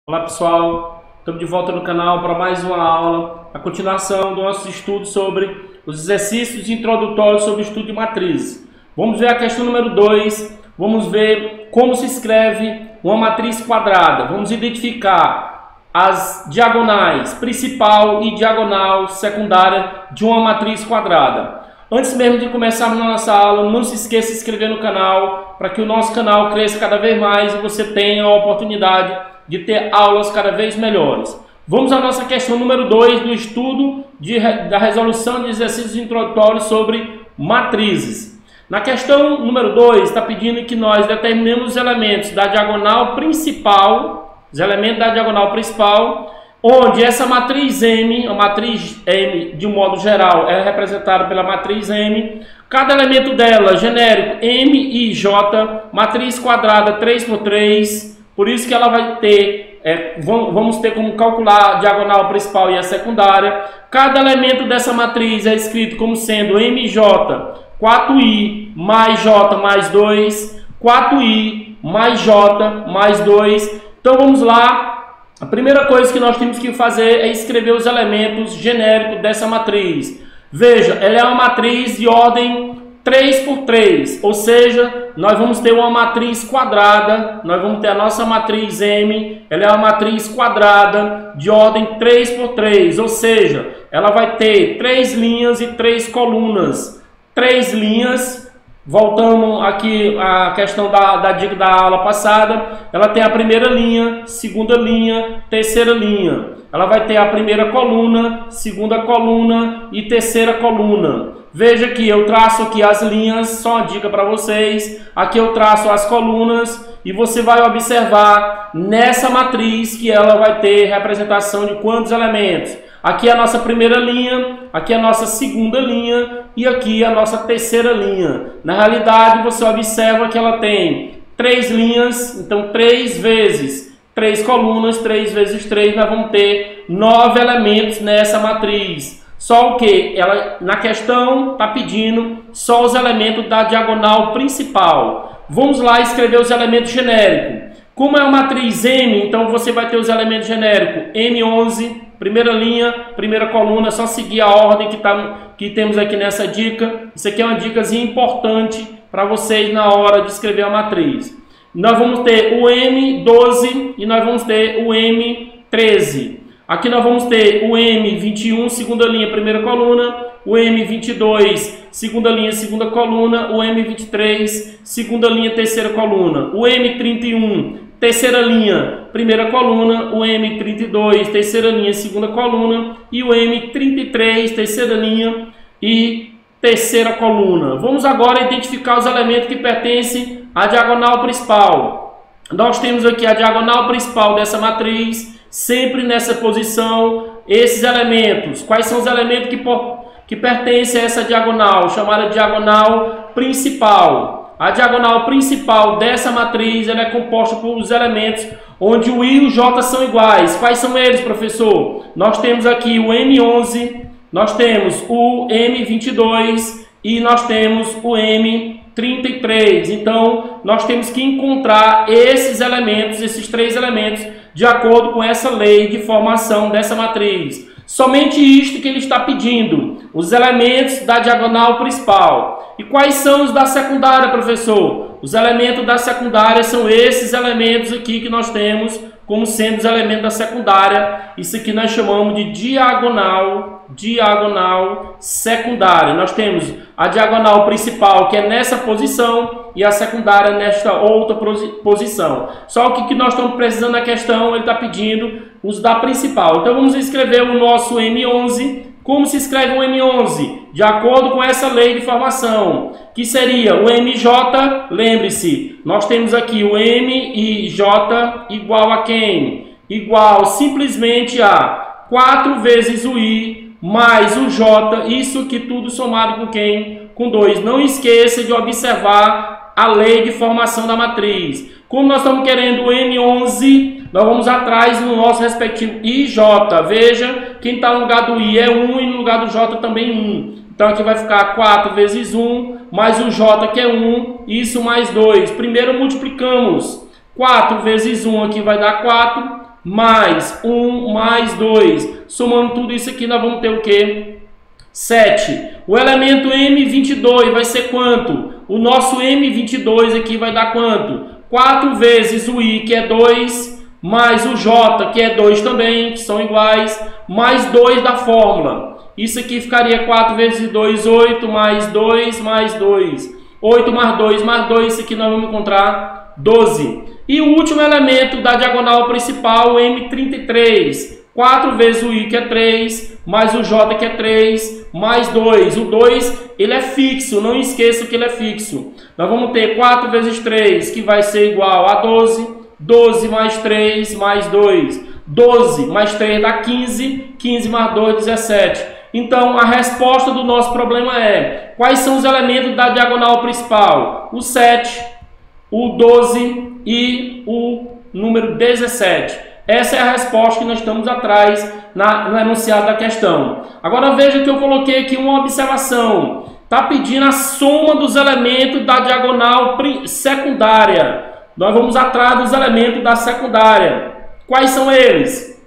Olá pessoal, estamos de volta no canal para mais uma aula, a continuação do nosso estudo sobre os exercícios introdutórios sobre o estudo de matrizes. Vamos ver a questão número 2, vamos ver como se escreve uma matriz quadrada, vamos identificar as diagonais principal e diagonal secundária de uma matriz quadrada. Antes mesmo de começarmos a nossa aula, não se esqueça de se inscrever no canal para que o nosso canal cresça cada vez mais e você tenha a oportunidade de ter aulas cada vez melhores. Vamos à nossa questão número 2 do estudo da resolução de exercícios introdutórios sobre matrizes. Na questão número 2 está pedindo que nós determinemos os elementos da diagonal principal, onde essa matriz M, a matriz M de um modo geral é representada pela matriz M, cada elemento dela genérico M e J, matriz quadrada 3×3, por isso que ela vai ter, vamos ter como calcular a diagonal principal e a secundária. Cada elemento dessa matriz é escrito como sendo MJ 4i mais J mais 2, 4i mais J mais 2. Então vamos lá, a primeira coisa que nós temos que fazer é escrever os elementos genéricos dessa matriz. Veja, ela é uma matriz de ordem 3×3, ou seja, nós vamos ter uma matriz quadrada, nós vamos ter a nossa matriz M, ela é uma matriz quadrada de ordem 3×3, ou seja, ela vai ter 3 linhas e 3 colunas. 3 linhas, voltamos aqui à questão da dica da aula passada, ela tem a primeira linha, segunda linha, terceira linha. Ela vai ter a primeira coluna, segunda coluna e terceira coluna. Veja que eu traço aqui as linhas, só uma dica para vocês. Aqui eu traço as colunas e você vai observar nessa matriz que ela vai ter representação de quantos elementos. Aqui é a nossa primeira linha, aqui é a nossa segunda linha e aqui é a nossa terceira linha. Na realidade, você observa que ela tem 3 linhas, então 3 vezes 3 colunas, 3 vezes 3, nós vamos ter 9 elementos nessa matriz. Só o que? Ela, na questão, está pedindo só os elementos da diagonal principal. Vamos lá escrever os elementos genéricos. Como é uma matriz M, então você vai ter os elementos genéricos M11, primeira linha, primeira coluna, é só seguir a ordem que temos aqui nessa dica. Isso aqui é uma dicasinha importante para vocês na hora de escrever a matriz. Nós vamos ter o M12 e nós vamos ter o M13. Aqui nós vamos ter o M21, segunda linha, primeira coluna, o M22, segunda linha, segunda coluna, o M23, segunda linha, terceira coluna, o M31, terceira linha, primeira coluna, o M32, terceira linha, segunda coluna e o M33, terceira linha e terceira coluna. Vamos agora identificar os elementos que pertencem à diagonal principal. Nós temos aqui a diagonal principal dessa matriz, sempre nessa posição, esses elementos. Quais são os elementos que pertencem a essa diagonal, chamada diagonal principal? A diagonal principal dessa matriz ela é composta por os elementos onde o I e o J são iguais. Quais são eles, professor? Nós temos aqui o M11, nós temos o M22 e nós temos o M33. Então, nós temos que encontrar esses elementos, esses 3 elementos, de acordo com essa lei de formação dessa matriz. Somente isto que ele está pedindo, os elementos da diagonal principal. E quais são os da secundária, professor? Os elementos da secundária são esses elementos aqui que nós temos como sendo os elementos da secundária. Isso aqui nós chamamos de diagonal secundária. Nós temos a diagonal principal, que é nessa posição, e a secundária nesta outra posição. Só o que nós estamos precisando na questão, ele está pedindo os da principal. Então vamos escrever o nosso M11. Como se escreve o M11? De acordo com essa lei de formação, que seria o MJ, lembre-se, nós temos aqui o M e J igual a quem? Igual simplesmente a 4 vezes o I mais o J, isso aqui tudo somado com quem? Com 2. Não esqueça de observar a lei de formação da matriz. Como nós estamos querendo o M11, nós vamos atrás no nosso respectivo IJ. Veja, quem está no lugar do I é 1 e no lugar do J também 1. Então aqui vai ficar 4 vezes 1, mais o J que é 1, isso mais 2. Primeiro multiplicamos. 4 vezes 1 aqui vai dar 4. mais 1 mais 2. Somando tudo isso aqui, nós vamos ter o quê? 7. O elemento M22 vai ser quanto? O nosso M22 aqui vai dar quanto? 4 vezes o I, que é 2, mais o J, que é 2 também, que são iguais, mais 2 da fórmula. Isso aqui ficaria 4 vezes 2, 8, mais 2, mais 2. 8 mais 2, mais 2, isso aqui nós vamos encontrar 12. E o último elemento da diagonal principal, o M33. 4 vezes o I, que é 3, mais o J, que é 3, mais 2. O 2, ele é fixo, não esqueça que ele é fixo. Nós vamos ter 4 vezes 3, que vai ser igual a 12. 12 mais 3, mais 2. 12 mais 3 dá 15. 15 mais 2, 17. Então, a resposta do nosso problema é: quais são os elementos da diagonal principal? O 7, o 12 e o número 17. Essa é a resposta que nós estamos atrás no enunciado da questão. Agora veja que eu coloquei aqui uma observação. Está pedindo a soma dos elementos da diagonal secundária. Nós vamos atrás dos elementos da secundária. Quais são eles?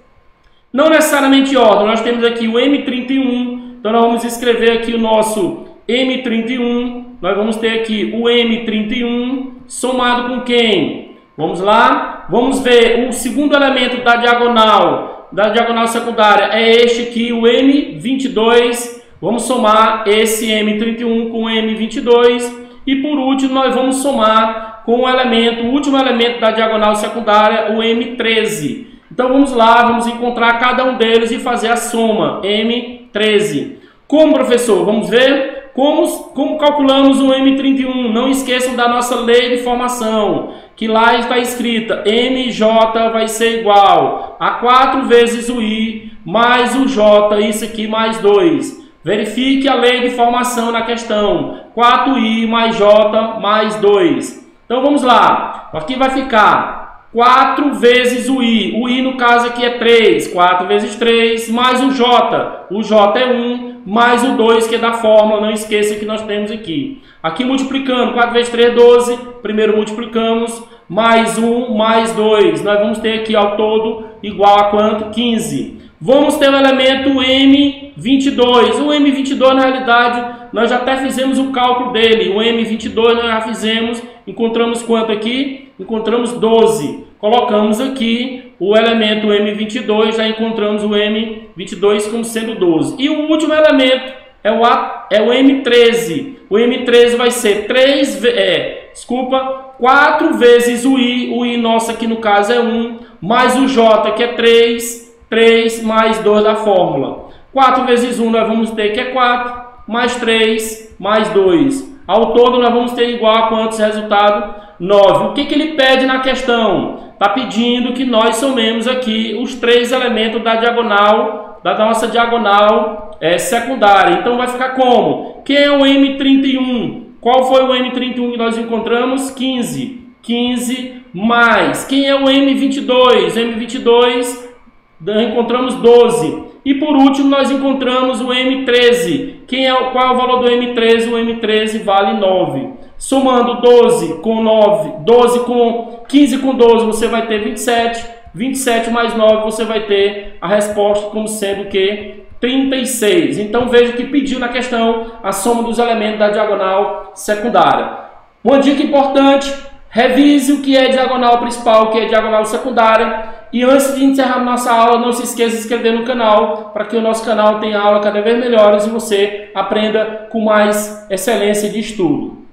Não necessariamente em ordem. Nós temos aqui o M31. Então nós vamos escrever aqui o nosso M31. Nós vamos ter aqui o M31 somado com quem? Vamos lá, vamos ver o segundo elemento da diagonal secundária, é este aqui, o M22. Vamos somar esse M31 com o M22. E por último, nós vamos somar com o último elemento da diagonal secundária, o M13. Então vamos lá, vamos encontrar cada um deles e fazer a soma, M13. Como, professor? Vamos ver? Como calculamos o M31? Não esqueçam da nossa lei de formação, que lá está escrita MJ vai ser igual a 4 vezes o I mais o J, isso aqui mais 2. Verifique a lei de formação na questão. 4I mais J mais 2. Então vamos lá. Aqui vai ficar 4 vezes o I. O I no caso aqui é 3. 4 vezes 3 mais o J. O J é 1. Mais o 2, que é da fórmula, não esqueça que nós temos aqui. Aqui multiplicando, 4 vezes 3 é 12, primeiro multiplicamos, mais 1, mais 2. Nós vamos ter aqui ao todo igual a quanto? 15. Vamos ter o elemento M22. O M22, na realidade, nós já até fizemos o cálculo dele. O M22 nós já fizemos, encontramos quanto aqui? Encontramos 12. Colocamos aqui o elemento M22, já encontramos o M22 como sendo 12. E o último elemento é o M13. O M13 vai ser 4 vezes o I nosso aqui no caso é 1, mais o J que é 3 mais 2 da fórmula. 4 vezes 1 nós vamos ter que é 4, mais 3, mais 2. Ao todo nós vamos ter igual a quantos resultado? 9. O que ele pede na questão? Está pedindo que nós somemos aqui os 3 elementos da diagonal, da nossa diagonal secundária. Então vai ficar como? Quem é o M31? Qual foi o M31 que nós encontramos? 15. 15 mais. Quem é o M22? M22 encontramos 12. E por último nós encontramos o M13. Qual é o valor do M13? O M13 vale 9. Somando 12 com 9, 15 com 12 você vai ter 27. 27 mais 9 você vai ter a resposta como sendo o quê? 36. Então veja que pediu na questão a soma dos elementos da diagonal secundária. Uma dica importante: revise o que é diagonal principal, o que é diagonal secundária. E antes de encerrar nossa aula, não se esqueça de se inscrever no canal, para que o nosso canal tenha aula cada vez melhores e você aprenda com mais excelência de estudo.